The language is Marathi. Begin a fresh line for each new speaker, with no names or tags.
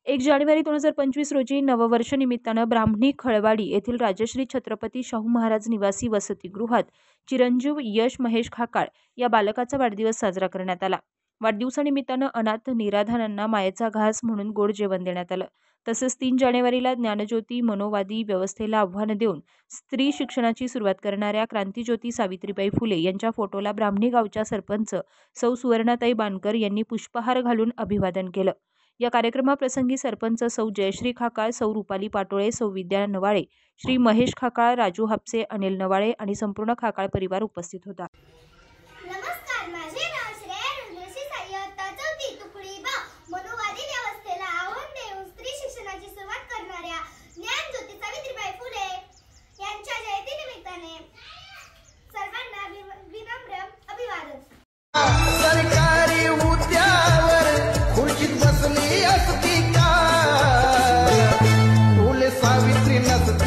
1 जानेवारी 2025 रोजी नववर्ष निमित्तानं ब्राह्मणी खळवाडी येथील राजश्री छत्रपती शाहू महाराज निवासी वसतिगृहात चिरंजीव यश महेश खाकाळ या बालकाचा वाढदिवस साजरा करण्यात आला। वाढदिवसानिमित्तानं अनाथ निराधारांना मायेचा घास म्हणून गोड जेवण देण्यात आलं। तसंच 3 जानेवारीला ज्ञानज्योती मनोवादी व्यवस्थेला आव्हान देऊन स्त्री शिक्षणाची सुरुवात करणाऱ्या क्रांतिज्योती सावित्रीबाई फुले यांच्या फोटोला ब्राह्मणी गावच्या सरपंच सौ सुवर्णाताई बानकर यांनी पुष्पहार घालून अभिवादन केलं। या कार्यक्रमाप्रसंगी सरपंच सौ जयश्री खाकाळ, सौ रुपाली पाटोळे, सौ विद्या नवाळे, श्री महेश खाकाळ, राजू हापसे, अनिल नवाळे आणि संपूर्ण खाकाळ परिवार उपस्थित होता।
नमस्कार, माझे नाव श्रेया रुद्रश्री सायत्ता चौथी तुकडी बा मनोवादी व्यवस्थेला आव्हान देऊन स्त्री शिक्षणाची सुरुवात करणाऱ्या ज्ञानज्योती सावित्रीबाई फुले यांच्या जयंतीनिमित्ताने सर्वांना विनम्र अभिवादन।
सरकारी हुद्द्यावर खुर्चीत बसली असती का फुले सावित्री नसती